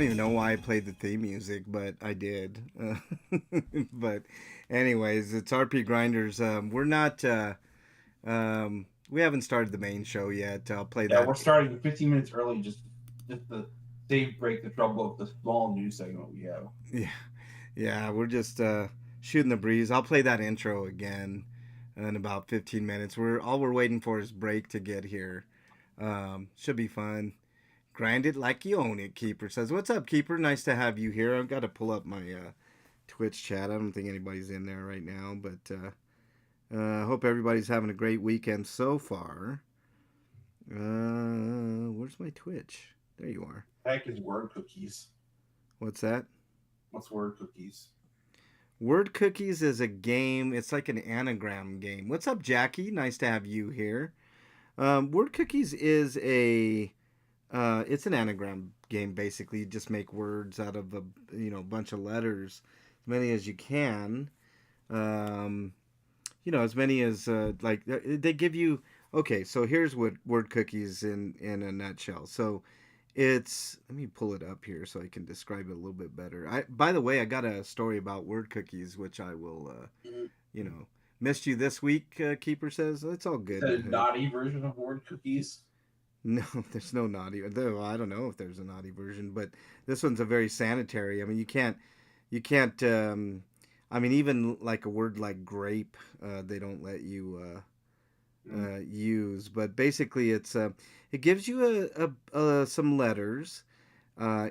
don't even know why I played the theme music, but I did. But, anyways, it's RP Grinders. We're not. We haven't started the main show yet. I'll play Yeah, that. we're starting 15 minutes early just to save break the trouble of the small news segment we have. Yeah, yeah. We're just shooting the breeze. I'll play that intro again in about 15 minutes. We're waiting for is break to get here. Should be fun. Grind it like you own it. Keeper says, "What's up, Keeper? Nice to have you here. I've got to pull up my Twitch chat. I don't think anybody's in there right now, but I hope everybody's having a great weekend so far. Where's my Twitch? There you are. Heck is word cookies. What's that? What's word cookies? Word Cookies is a game. It's like an anagram game. What's up, Jackie? Nice to have you here. Word Cookies is a it's an anagram game. Basically, you just make words out of a bunch of letters, as many as you can. Um, as many as they give you. Okay, so here's what Word Cookies in a nutshell. So it's let me pull it up here so I can describe it a little bit better. I by the way, I got a story about Word Cookies which I will you know missed you this week. Keeper says it's all Is good. that a naughty version of word cookies? No, there's no naughty. Though I don't know if there's a naughty version, but this one's a very sanitary. I mean, you can't. I mean, even like a word like grape, they don't let you use. But basically, it gives you some letters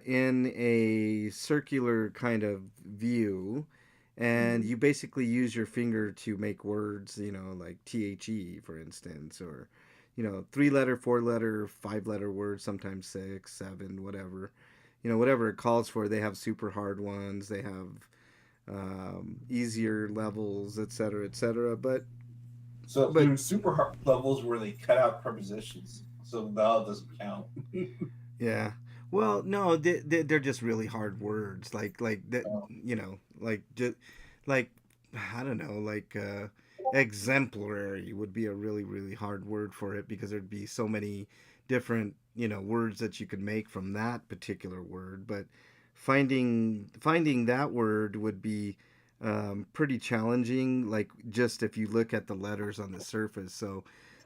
in a circular kind of view, and you basically use your finger to make words. Like the, for instance, or 3 letter, 4 letter, 5 letter words, sometimes 6, 7, whatever. Whatever it calls for. They have super hard ones. They have easier levels, etc., etc. So But there's super hard levels where they cut out prepositions, so vowel doesn't count. yeah. Well, no, they're just really hard words. Like that. Oh, Like just like I don't know. Like exemplary would be a really really hard word for it because there'd be so many different words that you could make from that particular word. But finding that word would be pretty challenging. Like just if you look at the letters on the surface.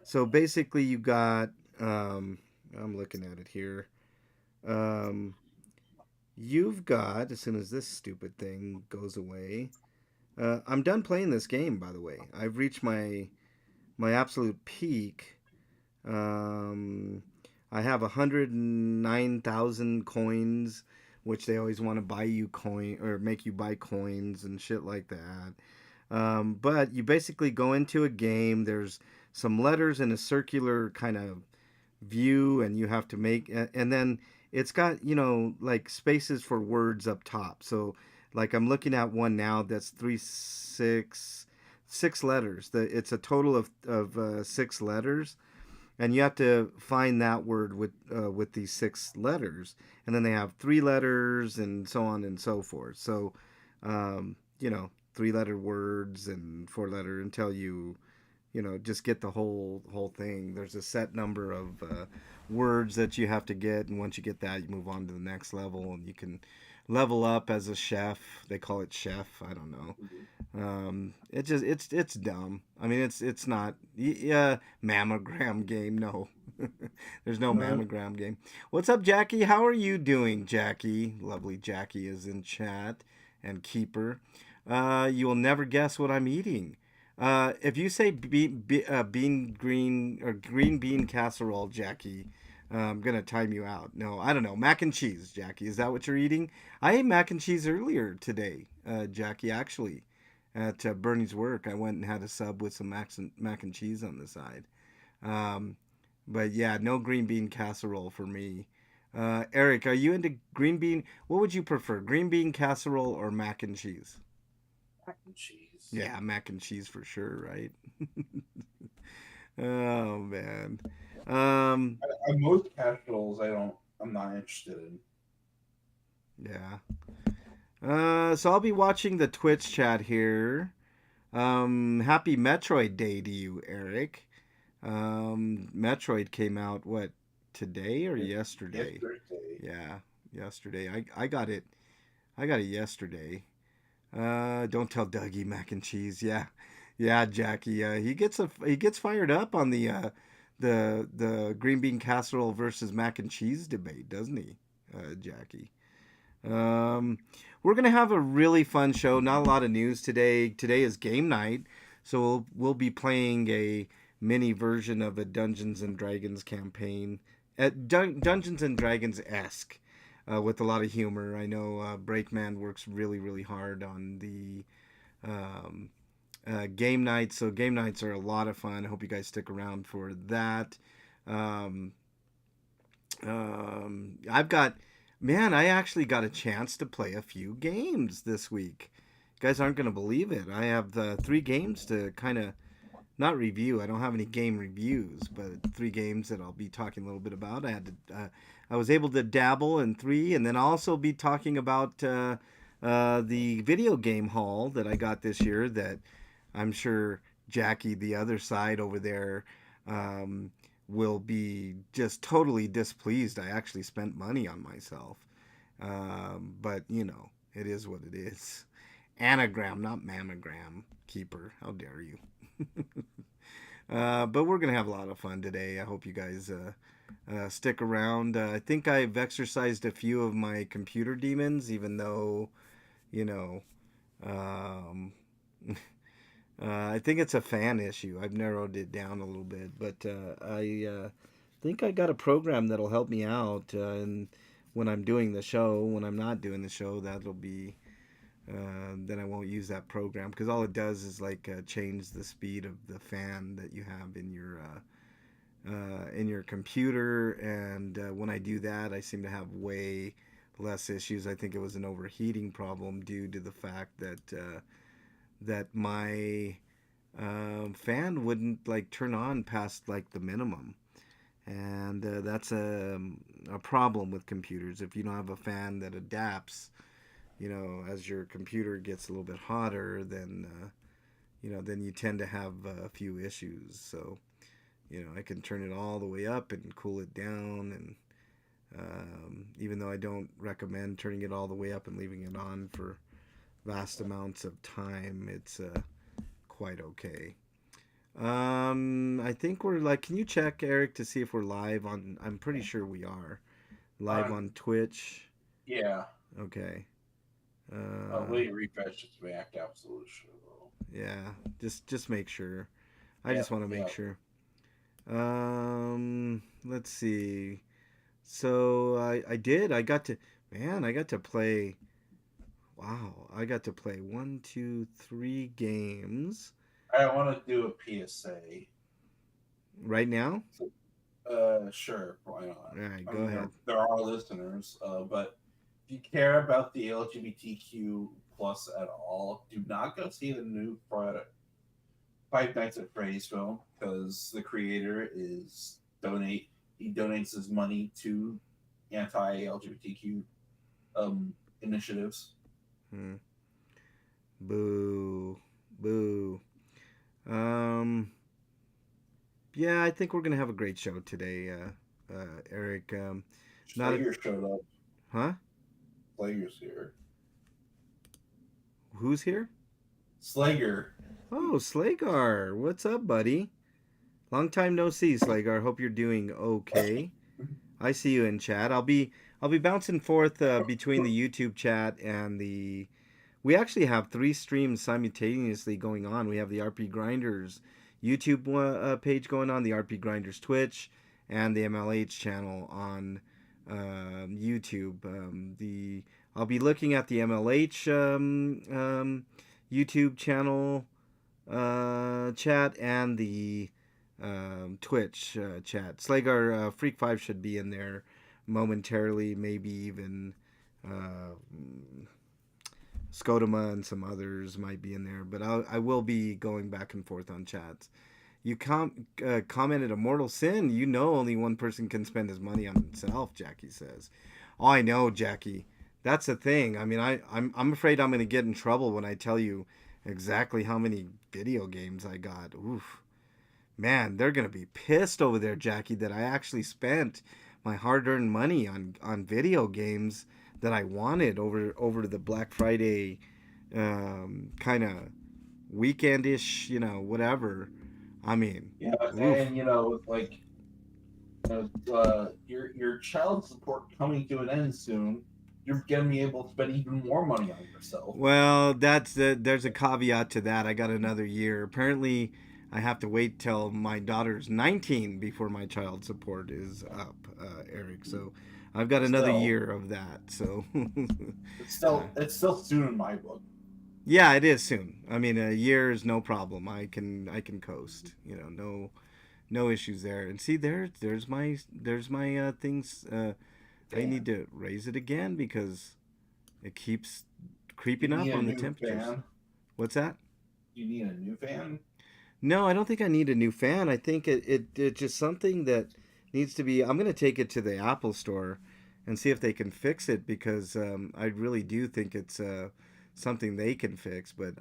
So basically you got. I'm looking at it here. Um, you've got, as soon as this stupid thing goes away, I'm done playing this game. By the way, I've reached my absolute peak. Um, I have 109,000 coins, which they always want to buy you coin or make you buy coins and shit like that. But you basically go into a game. There's some letters in a circular kind of view, and you have to make, and then it's got like spaces for words up top. So like I'm looking at one now that's six letters. It's a total of 6 letters, and you have to find that word with these 6 letters, and then they have 3 letters and so on and so forth. So 3 letter words and 4 letter until you just get the whole thing. There's a set number of words that you have to get, and once you get that, you move on to the next level, and you can level up as a chef. They call it chef. I don't know. It's dumb. I mean, it's not. Yeah, mammogram game. No, there's no no. mammogram game. What's up, Jackie? How are you doing, Jackie? Lovely Jackie is in chat, and Keeper. You will never guess what I'm eating. If you say bean green or green bean casserole, Jackie, I'm gonna time you out. No, I don't know. Mac and cheese, Jackie. Is that what you're eating? I ate mac and cheese earlier today, Jackie. Actually, at Bernie's work, I went and had a sub with some mac and cheese on the side. Um, but yeah, no green bean casserole for me. Eric, are you into green bean? What would you prefer, green bean casserole or mac and cheese? Mac and cheese. Yeah, mac and cheese for sure, right? Oh man. Um, Most casuals, I'm not interested in. yeah. So I'll be watching the Twitch chat here. Happy Metroid Day to you, Eric. Metroid came out what today or yesterday? Yesterday. Yeah, yesterday. I got it. I got it yesterday. Don't tell Dougie mac and cheese. Yeah, yeah, Jackie. He gets fired up on the green bean casserole versus mac and cheese debate, doesn't he, Jackie? Um, we're gonna have a really fun show. Not a lot of news today. Today is game night, so we'll be playing a mini version of a Dungeons and Dragons campaign, at Dungeons and Dragons esque, with a lot of humor. I know Breakman works really hard on the um, game nights, so game nights are a lot of fun. I hope you guys stick around for that. Um, I've got, man, I actually got a chance to play a few games this week. You guys aren't going to believe it. I have the three games to kind of not review. I don't have any game reviews, but three games that I'll be talking a little bit about. I was able to dabble in three, and then I'll also be talking about the video game haul that I got this year. That I'm sure Jackie, the other side over there, um, will be just totally displeased. I actually spent money on myself, but it is what it is. Anagram, not mammogram. Keeper, how dare you? But we're gonna have a lot of fun today. I hope you guys stick around. I think I've exercised a few of my computer demons, even though you know. Um, I think it's a fan issue. I've narrowed it down a little bit, but I think I got a program that'll help me out. And when I'm doing the show, when I'm not doing the show, that'll be then I won't use that program because all it does is like change the speed of the fan that you have in your computer. And when I do that, I seem to have way less issues. I think it was an overheating problem due to the fact that my fan wouldn't like turn on past like the minimum, and that's a problem with computers. If you don't have a fan that adapts, as your computer gets a little bit hotter, then you tend to have a few issues. So I can turn it all the way up and cool it down, and even though I don't recommend turning it all the way up and leaving it on for vast amounts of time, it's quite okay. I think we're like, can you check, Eric, to see if we're live on? I'm pretty sure we are live Uh, on Twitch. yeah. Okay. Will you refresh this React App solution? Yeah, just make sure. I Yeah, just want to make yeah. sure. Let's see. So I did. I got to play. Wow, I got to play one, two, three games I want to do a PSA. right now. Sure, why not? All right, I go mean, ahead. there are listeners, but if you care about the LGBTQ plus at all, do not go see the new Five Nights at Freddy's film because the creator is donate. He donates his money to anti-LGBTQ initiatives. Hmm. Boo, boo. Um, yeah, I think we're gonna have a great show today, Eric. Not a Slayer showed up. huh? Slayer's here. Who's here? Slayer. Oh, Slagar. What's up, buddy? Long time no see, Slagar. Hope you're doing okay. I see you in chat. I'll be bouncing forth between the YouTube chat and the. We actually have three streams simultaneously going on. We have the RPGrinders YouTube page going on, the RPGrinders Twitch, and the MLH channel on YouTube. The I'll be looking at the MLH YouTube channel chat and the Twitch chat. Slagar Freak 5 should be in there momentarily, maybe even uh, Scotoma and some others might be in there, but I will be going back and forth on chats. You commented a mortal sin. You know only one person can spend his money on himself, Jackie says. Oh, I know, Jackie. That's the thing. I mean, I'm afraid I'm going to get in trouble when I tell you exactly how many video games I got. Oof. Man, they're going to be pissed over there, Jackie, that I actually spent my hard-earned money on video games that I wanted over the Black Friday kind of weekendish, whatever. I mean, Yeah, oof. and like your child support coming to an end soon, you're gonna be able to spend even more money on yourself. Well, there's a caveat to that. I got another year. Apparently, I have to wait till my daughter's 19 before my child support is up, Eric. So I've got another Still, year of that. So it's uh, still it's still soon in my book. yeah, it is soon. I mean, a year is no problem. I can coast. No issues there. And see, there's my things. I need Fan. to raise it again because it keeps You creeping need up a on the new temperatures. fan. What's that? You need a new fan. No, I don't think I need a new fan. I think it's just something that needs to be. I'm going to take it to the Apple store and see if they can fix it because I really do think it's something they can fix. But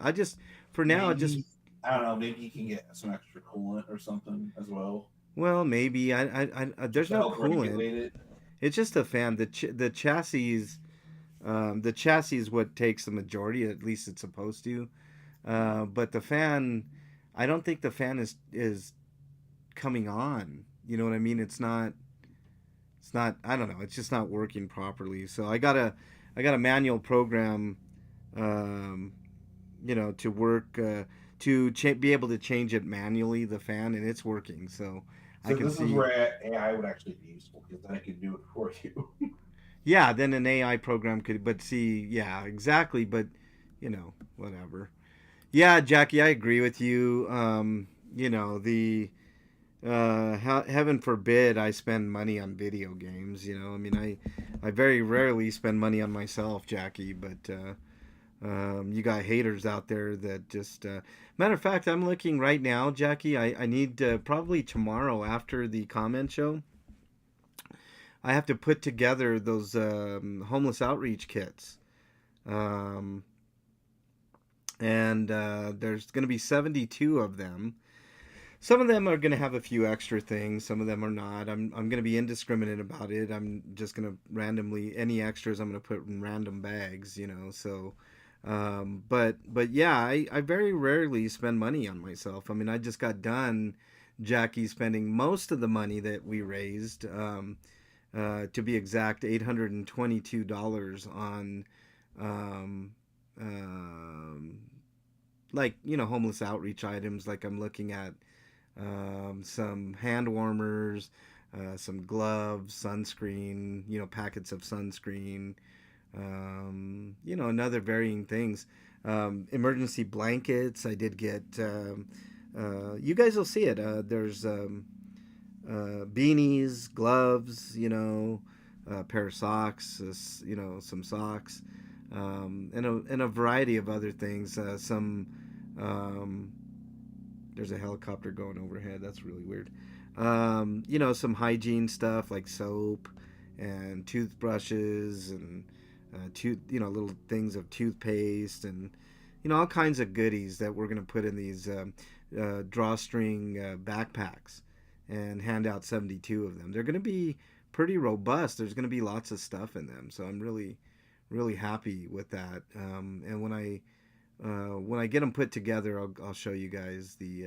for now, just Maybe I don't know. Maybe you can get some extra coolant or something as well, well, maybe just there's to no help coolant. regulate it. It's just a fan. The chassis is what takes the majority. At least it's supposed to. But the fan, I don't think the fan is coming on. You know what I mean? It's not. I don't know. It's just not working properly. So I got a manual program, um, to work be able to change it manually the fan, and it's working. So I So can this is see. where AI would actually be useful because then I could do it for you. Yeah, then an AI program could. But see, yeah, exactly. But whatever. Yeah, Jackie, I agree with you. The heaven forbid I spend money on video games. I mean, I very rarely spend money on myself, Jackie. But you got haters out there that just. Matter of fact, I'm looking right now, Jackie. I need probably tomorrow after the comment show. I have to put together those homeless outreach kits. Um, and there's going to be 72 of them. Some of them are going to have a few extra things. Some of them are not. I'm going to be indiscriminate about it. I'm just going to randomly any extras I'm going to put in random bags. So, but yeah, I very rarely spend money on myself. I mean, I just got done, Jackie, spending most of the money that we raised. To be exact, $822 on um, um, homeless outreach items. Like I'm looking at some hand warmers, some gloves, sunscreen, packets of sunscreen, and other varying things. Emergency blankets. I did get. You guys will see it. There's beanies, gloves, a pair of socks, some socks, and a variety of other things. Um, there's a helicopter going overhead. That's really weird. Some hygiene stuff like soap and toothbrushes and little things of toothpaste and all kinds of goodies that we're gonna put in these drawstring backpacks and hand out 72 of them. They're gonna be pretty robust. There's gonna be lots of stuff in them, so I'm really, really happy with that. And when I get them put together, I'll show you guys the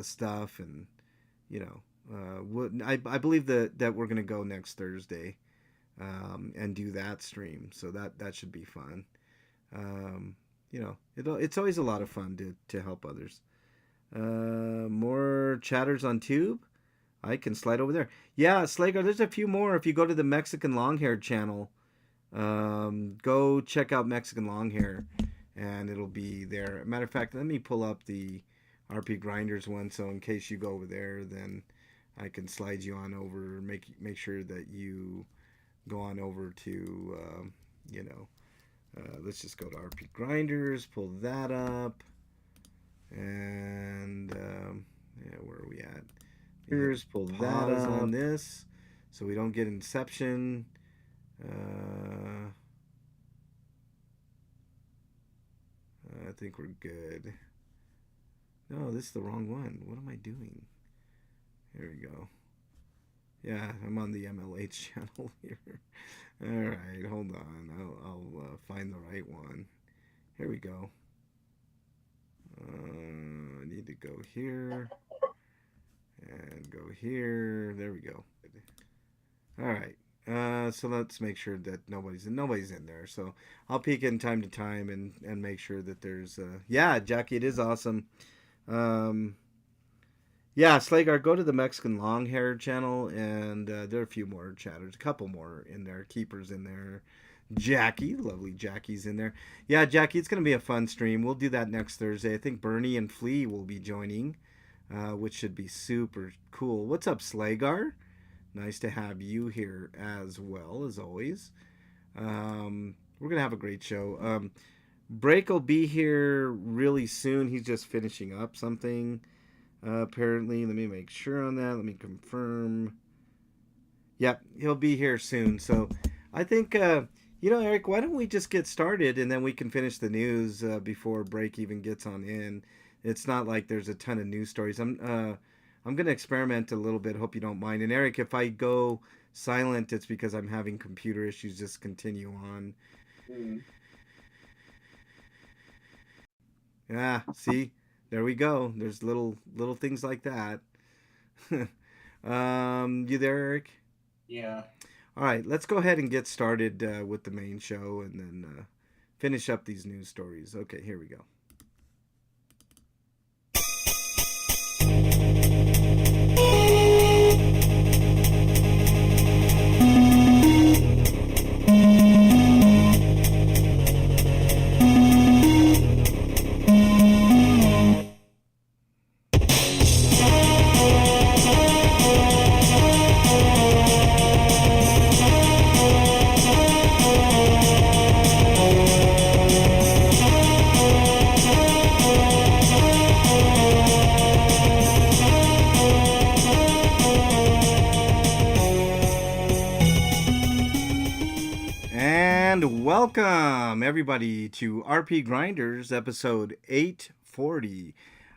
stuff and you know I believe that we're gonna go next Thursday and do that stream. So that should be fun. It's always a lot of fun to help others. More chatters on Tube. I can slide over there. Yeah, Slager, there's a few more. If you go to the Mexican Longhair channel, go check out Mexican Longhair, and it'll be there. Matter of fact, let me pull up the RPGrinders one, so in case you go over there, then I can slide you on over. Make sure that you go on over to you know. Let's just go to RPGrinders, pull that up, and yeah, where are we at? Here's pull that up on this, so we don't get Inception. I think we're good. No, this is the wrong one. What am I doing? Here we go. Yeah, I'm on the MLH channel here. All right, hold on. I'll find the right one. Here we go. I need to go here and go here. There we go. All right. So let's make sure that nobody's in there. So I'll peek in time to time and make sure that there's. Yeah, Jackie, it is awesome. Um, yeah, Slagar, go to the Mexican long hair channel, and there are a few more chatters, a couple more in there, keepers in there. Jackie, lovely Jackie's in there. Yeah, Jackie, it's gonna be a fun stream. We'll do that next Thursday. I think Bernie and Flea will be joining, which should be super cool. What's up, Slagar? Nice to have you here as well as always. We're gonna have a great show. Break will be here really soon. He's just finishing up something. Apparently, let me make sure on that. Let me confirm. Yep, he'll be here soon. So, I think Eric, why don't we just get started and then we can finish the news before Break even gets on in. It's not like there's a ton of news stories. I'm gonna experiment a little bit. Hope you don't mind. And Eric, if I go silent, it's because I'm having computer issues. Just continue on. Mm. Yeah, see, there we go. There's little things like that. You there, Eric? Yeah. All right, let's go ahead and get started with the main show, and then finish up these news stories. Okay, here we go. And welcome everybody to RPGrinders episode 840.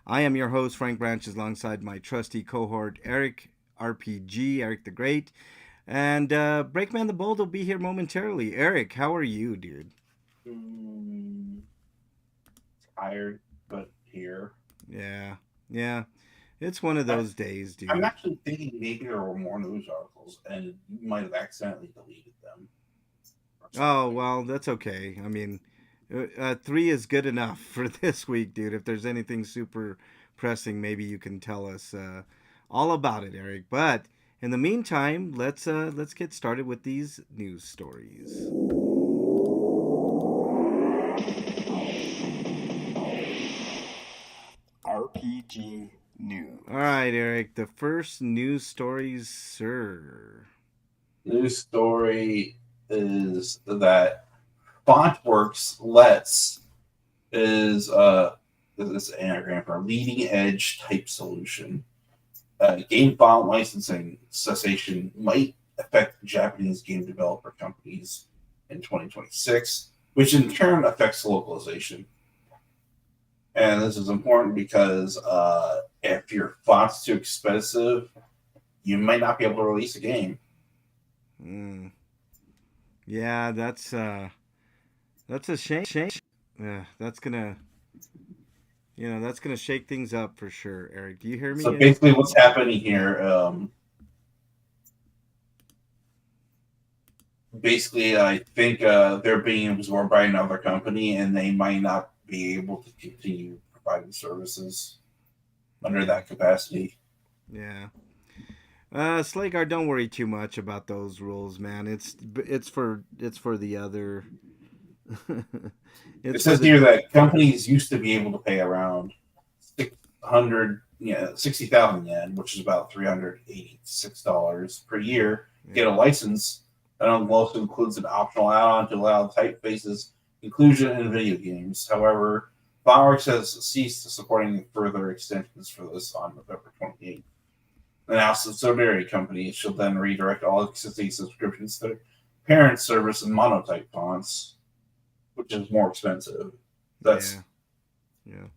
I am your host Frank Branches alongside my trusty cohort Eric RPG, Eric the Great, and Breakman the Bold will be here momentarily. Eric, how are you, dude? Mm, tired, but here. Yeah, yeah. It's one of I, those days, I'm dude. actually thinking maybe there were more news articles, and you might have accidentally deleted them or Oh, something. well, that's okay. I mean, three is good enough for this week, dude. If there's anything super pressing, maybe you can tell us all about it, Eric. But in the meantime, let's get started with these news stories. RPG News. All right, Eric. The first news stories, sir. News story is that FontWorks Let's is this is an anagram for leading edge type solution. Game file licensing cessation might affect Japanese game developer companies in 2026, which in turn affects localization. And this is important because if your font's too expensive, you might not be able to release a game. Mm. Yeah, that's a shame. Yeah, that's gonna shake things up for sure, Eric. Do you hear So me? Yeah. basically, what's happening here? Basically, I think they're being absorbed by another company, and they might not be able to continue providing services under that capacity. Yeah. Slagar, don't worry too much about those rules, man. It's for the other. It It's for says the. here that companies used to be able to pay around 600, 60,000 yen, which is about $386 per year, to get a license. That also includes an optional add-on to allow typefaces inclusion in video games. However, Fireworks has ceased supporting further extensions for this on November 28th. The now subsidiary company shall then redirect all existing subscriptions to their parent service in monotype fonts, which is more expensive. Yeah, That's yeah.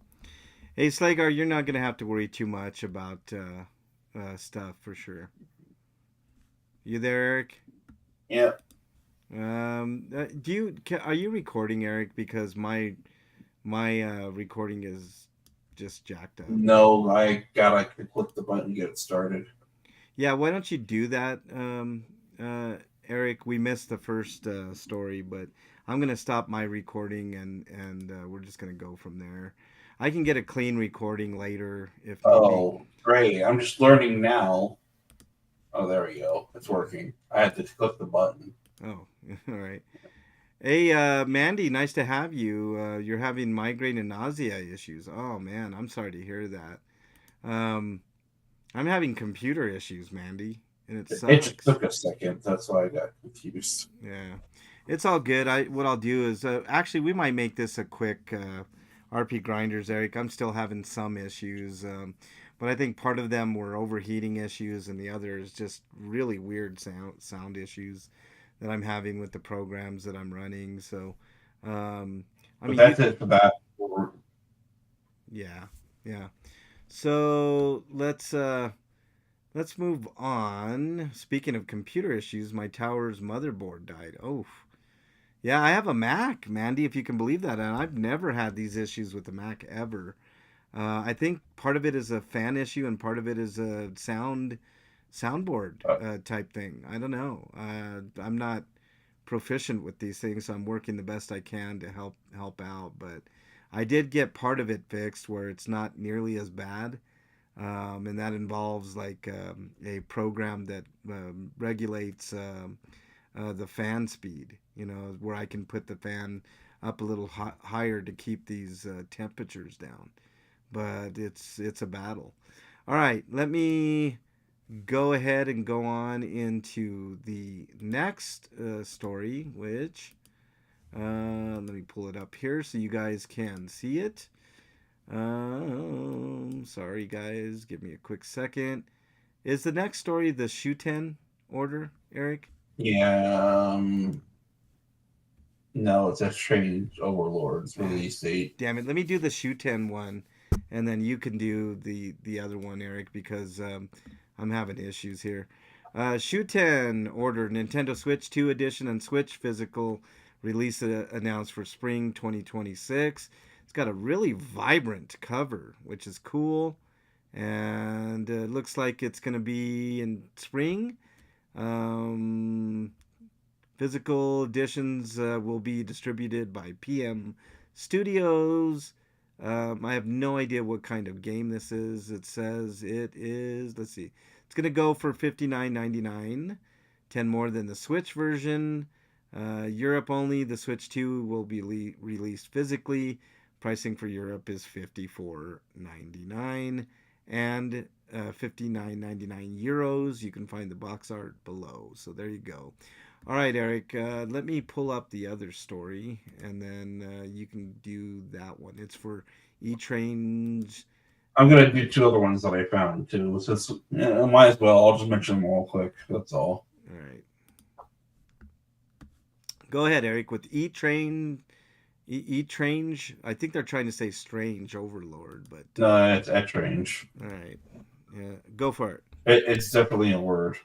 Hey, Slagar, you're not gonna have to worry too much about stuff for sure. You there, Eric? Yeah. Are you recording, Eric? Because my recording is just jacked up. No, I gotta click the button to get it started. Yeah, why don't you do that, Eric? We missed the first story, but I'm gonna stop my recording and we're just gonna go from there. I can get a clean recording later if need be. Oh, great. I'm just learning now. Oh, there we go. It's working. I had to click the button. Oh, all right. Hey, Mandy, nice to have you. You're having migraine and nausea issues. Oh man, I'm sorry to hear that. Um, I'm having computer issues, Mandy, and it It just sucks. took a second. That's why I got confused. Yeah, it's all good. What I'll do is actually we might make this a quick RP grinders, Eric. I'm still having some issues, but I think part of them were overheating issues, and the other is just really weird sound issues that I'm having with the programs that I'm running. So, um, I But mean, you, that's it for that. yeah, yeah. So let's move on. Speaking of computer issues, my tower's motherboard died. Oh, yeah, I have a Mac, Mandy, if you can believe that, and I've never had these issues with the Mac ever. I think part of it is a fan issue, and part of it is a soundboard Uh, type thing. I don't know. I'm not proficient with these things, so I'm working the best I can to help out. But I did get part of it fixed where it's not nearly as bad, and that involves like a program that regulates the fan speed. You know, where I can put the fan up a little higher to keep these temperatures down. But it's a battle. All right, let me go ahead and go on into the next story, which let me pull it up here so you guys can see it. Sorry, guys. Give me a quick second. Is the next story the Shuten order, Eric? yeah. No, it's a Strange Overlord's Ah, release date. damn it. Let me do the Shuten one, and then you can do the other one, Eric, because I'm having issues here. Shuten order Nintendo Switch 2 edition and Switch physical release announced for spring 2026. It's got a really vibrant cover, which is cool, and it looks like it's going to be in spring. Um, Physical editions will be distributed by PM Studios. I have no idea what kind of game this is. It says it is. Let's see. It's gonna go for $59.99, 10 more than the Switch version. Europe only. The Switch 2 will be released physically. Pricing for Europe is €54.99 and 59.99 euros. You can find the box art below. So there you go. All right, Eric. Let me pull up the other story, and then you can do that one. It's for E Trains. I'm gonna do two other ones that I found too. Since I might as well. I'll just mention them all quick. That's all. All right. Go ahead, Eric. With E Train, E Trange. I think they're trying to say Strange Overlord, but No, it's Etrange. all right. Yeah, go for it. It's definitely a word.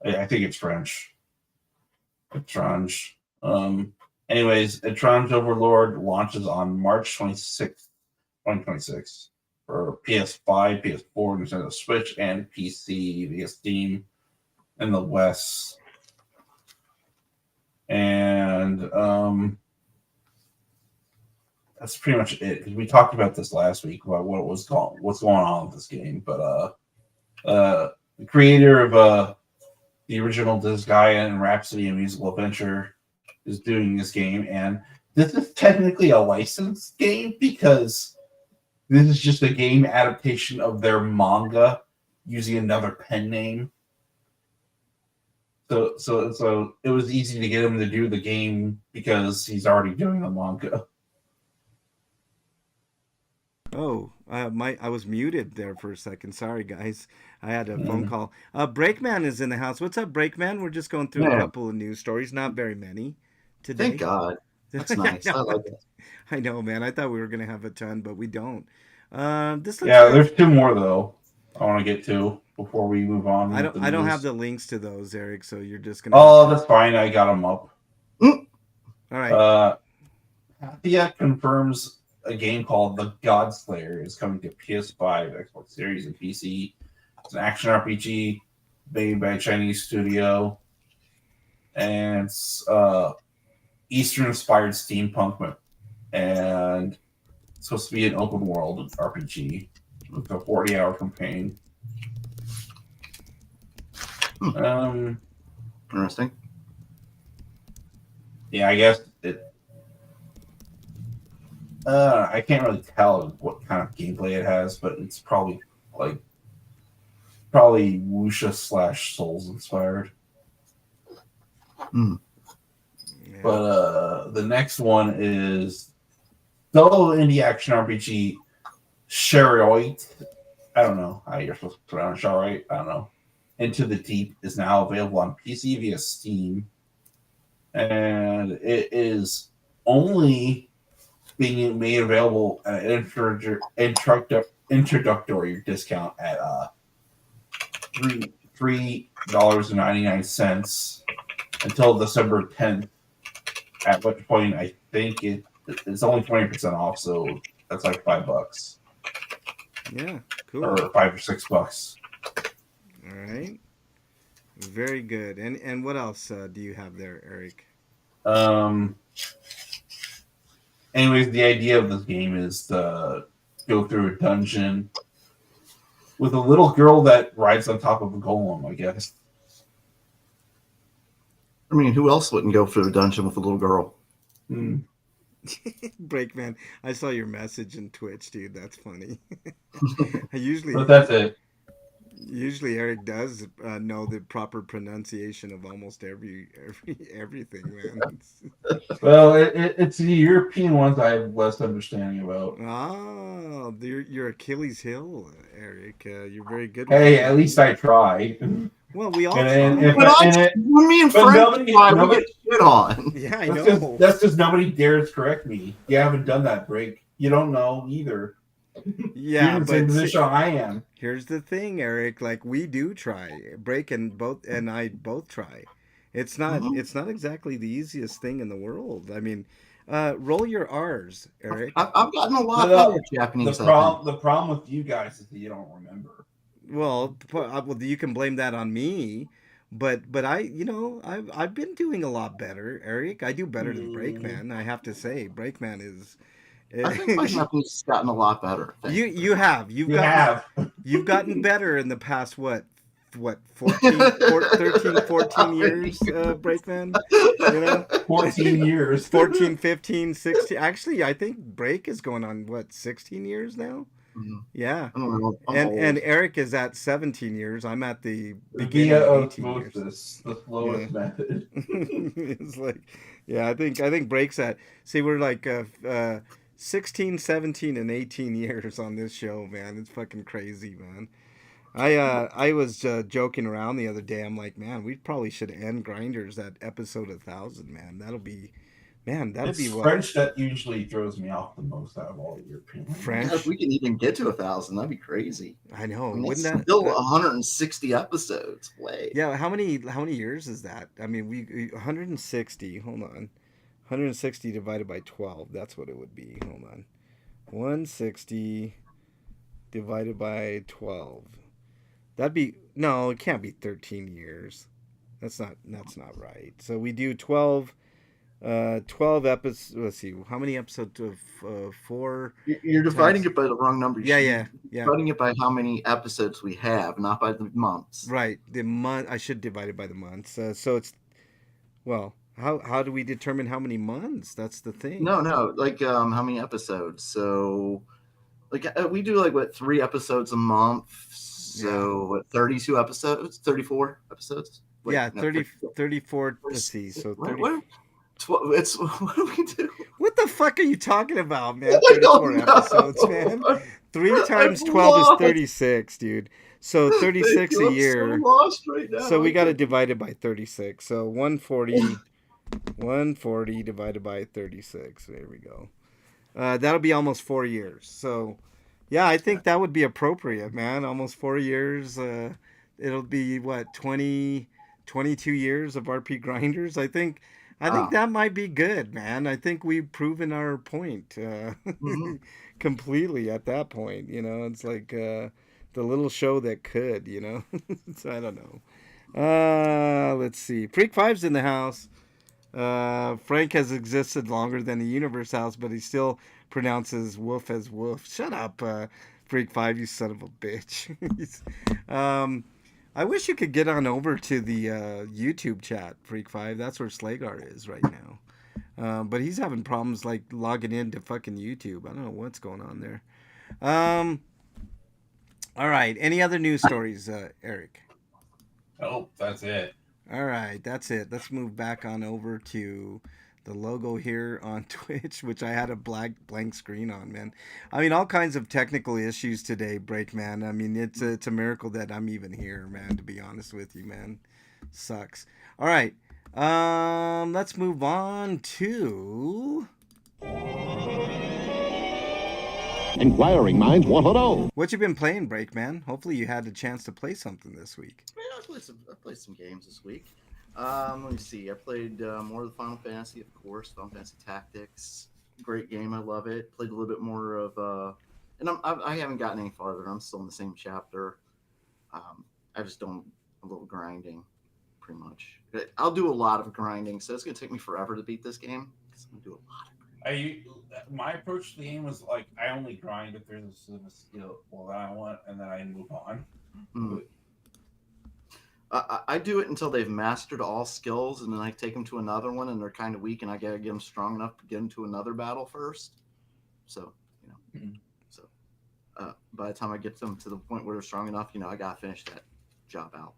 I think it's French. Etrange. Anyways, Etrange Overlord launches on March 26th, 2026 for PS5, PS4, Nintendo Switch, and PC via Steam in the West. And that's pretty much it. Because we talked about this last week about what's going on with this game. But the creator of the original Disgaea and Rhapsody, a musical adventure, is doing this game, and this is technically a licensed game because this is just a game adaptation of their using another pen name. So it was easy to get him to do the game because he's already doing the manga. Oh, I was muted there for a second. Sorry, guys. I had a phone Mm. call. Breakman is in the house. What's up, Breakman? We're just going through a Man, couple of news stories. Not very many thank today. God. That's I nice. know, I like it. I know, man. I thought we were gonna have a ton, but we don't. This looks Yeah, kind of there's two more though. I want to get to. before we move on I with don't the I don't have news? the links to those, Eric. So you're just gonna have Oh, to. that's fine. I got them up. Mm. All right. Pathia confirms a game called The Godslayer is coming to PS5, Xbox Series, and PC. It's an action RPG made by a Chinese studio, and it's Eastern-inspired steampunk, and it's supposed to be an open world RPG with a 40-hour campaign. Um, Interesting. yeah, I guess it. I can't really tell what kind of gameplay it has, but it's probably like Wuxia / Souls inspired. Mm. Yeah. But the next one is solo indie action RPG Sharioit. I don't know how you're supposed to pronounce Sharioit. I don't know. Into the Deep is now available on PC via Steam, and it is only being made available at an introductory discount at $3.99 until December 10th. At which point I think it's only 20% off, so that's like $5 Yeah. Cool. or $5 or $6. All right. Very good. And what else do you have there, Eric? Um. Anyways, the idea of this game is to go through a dungeon with a little girl that rides on top of a golem, I guess. I mean, who else wouldn't go through a dungeon with a little girl? Hmm. Breakman, I saw your message in Twitch, dude. That's funny. I usually But that's it. Usually Eric does know the proper pronunciation of almost everything, man. Well, it's the European ones I have less understanding about. Oh, your Achilles heel, Eric. You're very good with Hey, that. at least I try. Well, we all And try. if But and it, when me and but Frank nobody, try, we nobody, get shit on. Yeah, I know. that's just nobody dares correct me. You haven't done that break. You don't know either. You're Yeah, in the same but position I am. here's the thing, Eric. Like we do try. Break and I both try. Mhm. It's not exactly the easiest thing in the world. I mean, roll your R's, Eric. I've gotten a lot better The at Japanese, I think. the problem with you guys is that you don't remember. Well, you can blame that on me, but I've been doing a lot better, Eric. I do better than Mm, Breakman. I have to say, Breakman is. I think my Japanese has gotten a lot better. I think. you have. you've gotten better in the past what 13 14 years, Breakman. You know, 14 years. 14, 15, 16. Actually, I think Break is going on what 16 years now. Mhm. Yeah. I don't know. I'm And old. Eric is at 17 years. I'm at the beginning Via of 18 years. osmosis, the Yeah. slowest method. It's like, yeah, I think breaks at, see, we're like 16, 17, and 18 years on this show, man. It's fucking crazy, man. I was joking around the other day. I'm like, man, we probably should end Grinders at episode 1,000, man. That'll It's be what, French that usually throws me off the most out of all the European God, languages. if French? we can even get to 1,000, that'd be crazy. I know. I mean, Wouldn't that's that? still 160 episodes. Way. Yeah. How many years is that? I mean, 160. Hold on. 160 divided by 12. That's what it would be. Hold on. 160 divided by 12. That'd be, no, it can't be 13 years. That's not right. So we do 12 episodes. Let's see. How many episodes of 4 You're dividing times? it by the wrong number. Yeah, You're yeah. dividing it by how many episodes we have, not by the months. Right. The month, I should divide it by the months. So it's, well, how do we determine how many months? That's the thing. No, like how many episodes? So, like we do like what 3 episodes a month. Yeah. So what 32 episodes? 34 episodes? Wait, Yeah, no, 30, 34. 34. Let's see. So 30. It's what do we do? What the fuck are you talking about, man? I 34 don't episodes, know. man. 3 I'm times 12 is lost. 36, dude. So Thank 36 you. a I'm so year. lost right now. So we got to divide it by 36. So 140 divided by 36. There we go. That'll be almost 4 years. So Yeah, I Yeah. think that would be appropriate, man. Almost 4 years. It'll be what 22 years of RP grinders. I think Wow. that might be good, man. I think we've proven our point Hmm. completely at that point. It's like the little show that could. So I don't know. Let's see. Freak Five's in the house. Frank has existed longer than the universe has, but he still pronounces wolf as wolf. Shut up, Freak Five, you son of a bitch. um, I wish you could get on over to the YouTube chat, Freak Five. That's where Slagar is right now. But he's having problems like logging into fucking YouTube. I don't know what's going on there. Um, all right. Any other news stories, Eric? Oh, that's it. All right, that's it. Let's move back on over to the logo here on Twitch, which I had a blank screen on, man. I mean, all kinds of technical issues today, Breakman. I mean, it's a miracle that I'm even here, man. To be honest with you, man, sucks. All right, let's move on to Inquiring minds want to know. what you've been playing, Breakman. Hopefully, you had a chance to play something this week. Yeah, I played some games this week. Let me see. I played more of the Final Fantasy, of course. Final Fantasy Tactics, great game. I love it. Played a little bit more of, and I haven't gotten any farther. I'm still in the same chapter. I just don't a little grinding, pretty much. I'll do a lot of grinding, so it's gonna take me forever to beat this game because I'm gonna do a lot of My approach to the game was like I only grind if there's a skill that I want, and then I move on. grinding. I do it until they've mastered all skills, and then I take them to another one, and they're kind of weak, and I gotta get them strong enough to get them to another battle first. So, Mhm. so by the time I get them to the point where they're strong enough, I gotta finish that job out.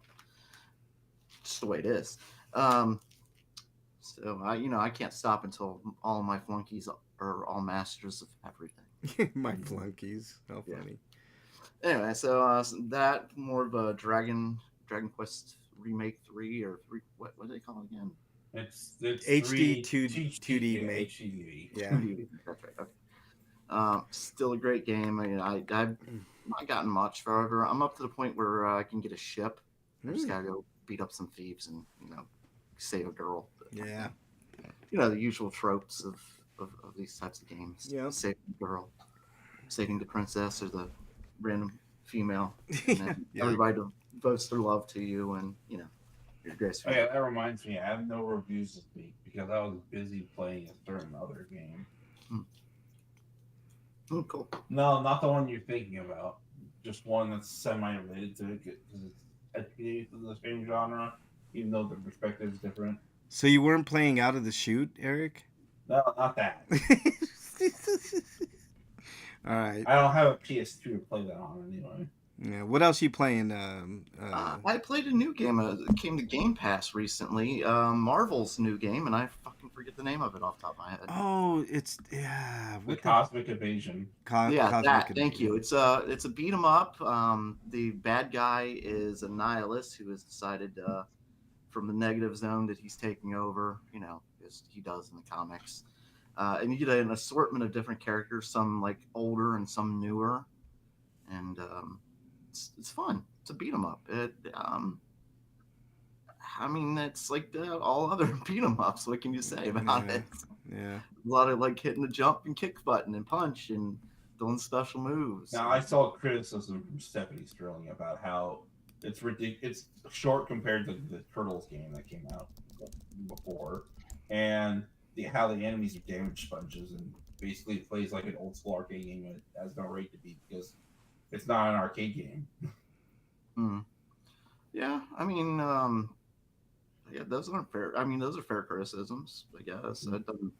Just the way it is. So I can't stop until all of my flunkies are all masters of everything. My flunkies. How Yeah. funny. Anyway, so that more of a Dragon Quest remake 3 or 3. What do they call it again? It's HD three 2D make. HDV. Yeah. That's right. Okay. Still a great game. I mean, I've not gotten much. However, I'm up to the point where I can get a ship. I just gotta go beat up some thieves and save a girl. Yeah. The usual tropes of these types of games. Yeah. Saving the girl, saving the princess or the random female, and then Yeah. everybody devotes their love to you, and you're Oh yeah, that reminds me. I have no reviews this week because I was busy playing a certain other game. Oh, cool. No, not the one you're thinking about. Just one that's semi-related to it because it's technically the same genre, even though the perspective is different. So you weren't playing Out of the Chute, Eric? No, not that. All right. I don't have a PS2 to play that on anyway. Yeah. What else you playing? I played a new game. It came to Game Pass recently. Marvel's new game, and I fucking forget the name of it off the top of my head. Oh, it's The Cosmic Invasion. Yeah, Cosmic that. Thank Invasion. you. It's a beat 'em up. The bad guy is a nihilist who has decided from the negative zone that he's taking over. As he does in the comics. And you get an assortment of different characters, some like older and some newer, and it's fun. It's a beat 'em up. It's like all other beat 'em ups. What can you say about Yeah. it? Yeah. A lot of like hitting the jump and kick button and punch and doing special moves. Now, I saw criticism from Stephanie Sterling about how it's ridiculous. It's short compared to the Turtles game that came out before, and how the enemies are damage sponges, and basically it plays like an old school arcade game that has no right to be because it's not an arcade game. Yeah, yeah, those aren't fair. Those are fair criticisms, I guess. It doesn't,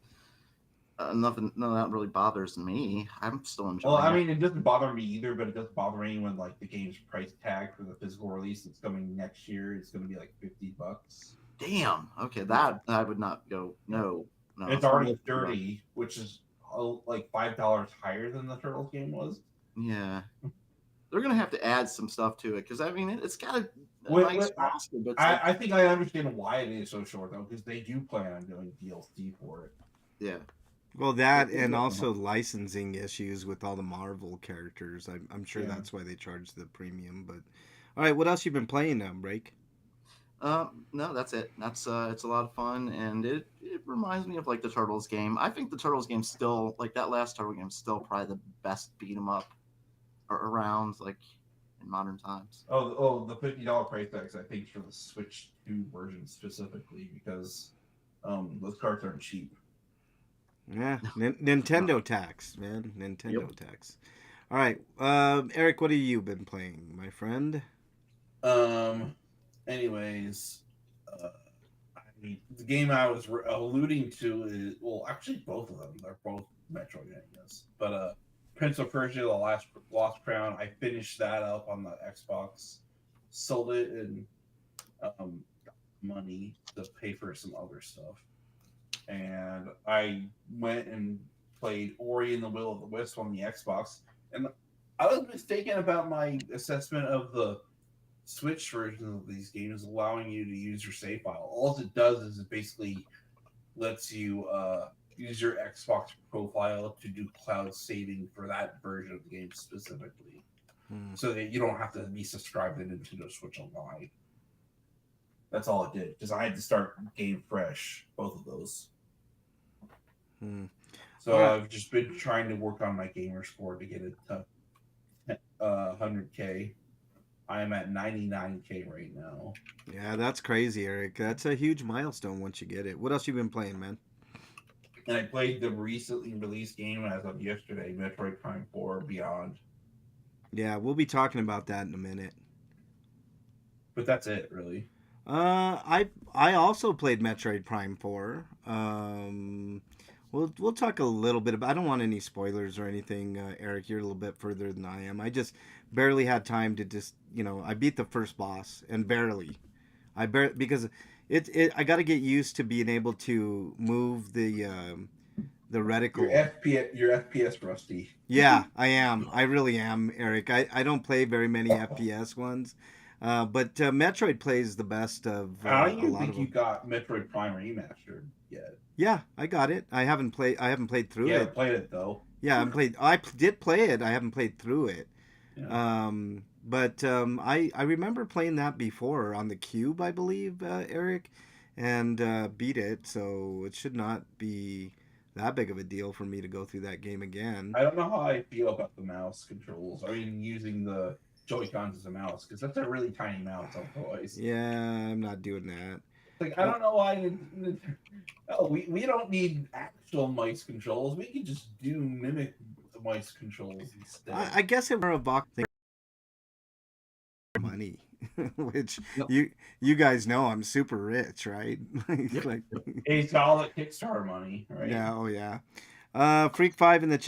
nothing, none of that really bothers me. I'm still enjoying Well, I it. mean, it doesn't bother me either, but it doesn't bother anyone like the game's price tag for the physical release that's coming next year. It's going to be like $50. Damn. Okay, that I would not go. No. It's already 30, which is like $5 higher than the Turtles game was. Yeah, they're gonna have to add some stuff to it because it's got a nice roster. But I think I understand why it is so short though, because they do plan on doing DLC for it. Yeah. Well, that It and was also licensing issues with all the Marvel characters. I'm sure Yeah. that's why they charge the premium. But all right, what else you been playing now, Break? No, that's it. That's it's a lot of fun, and it reminds me of like the Turtles game. I think the Turtles game still like that last Turtle game is still probably the best beat 'em up around like in modern times. The $50 price tags I think for the Switch 2 version specifically because those cards aren't cheap. Yeah, No. Nintendo tax, man. Nintendo Yep. tax. All right, Eric, what have you been playing, my friend? Um. Anyways, uh, the game I was alluding to is well, actually both of them. They're both Metroidvanias. But Prince of Persia: The Last Lost Crown. I finished that up on the Xbox, sold it, and got money to pay for some other stuff. And I went and played Ori and the Will of the Wisp on the Xbox, and I was mistaken about my assessment of the Switch versions of these games, allowing you to use your save file. All it does is it basically lets you use your Xbox profile to do cloud saving for that version of the game specifically, Hmm. so that you don't have to be subscribed to Nintendo Switch Online. That's all it did because I had to start game fresh, both of those. Hmm. So All right. I've just been trying to work on my gamer score to get it to 100K. I am at 99K right now. Yeah, that's crazy, Eric. That's a huge milestone once you get it. What else you been playing, man? And I played the recently released game as of yesterday, Metroid Prime 4 Beyond. Yeah, we'll be talking about that in a minute. But that's it, really. I also played Metroid Prime 4. We'll talk a little bit about. I don't want any spoilers or anything, Eric. You're a little bit further than I am. I just barely had time to just I beat the first boss and barely. Because I got to get used to being able to move the reticle. Your FPS rusty. Yeah, I am. I really am, Eric. I don't play very many FPS ones, but Metroid plays the best of How do a you lot think of you them. got Metroid Prime Remastered yet? Yeah, I got it. I haven't played. I haven't played through You haven't it. played it though. Yeah, I played. Did play it. I haven't played through it. Yeah. But I remember playing that before on the Cube, I believe, Eric, and beat it. So it should not be that big of a deal for me to go through that game again. I don't know how I feel about the mouse controls. I mean, using the Joy Cons as a mouse because that's a really tiny mouse otherwise. Yeah, I'm not doing that. Like I don't know why. Oh, we don't need actual mice controls. We can just do mimic mice controls instead. I guess it were a box thing money, which Yep. you guys know I'm super rich, right? Yep. Like, It's all the Kickstarter money, right? yeah, oh yeah. Freak 5 in the chat.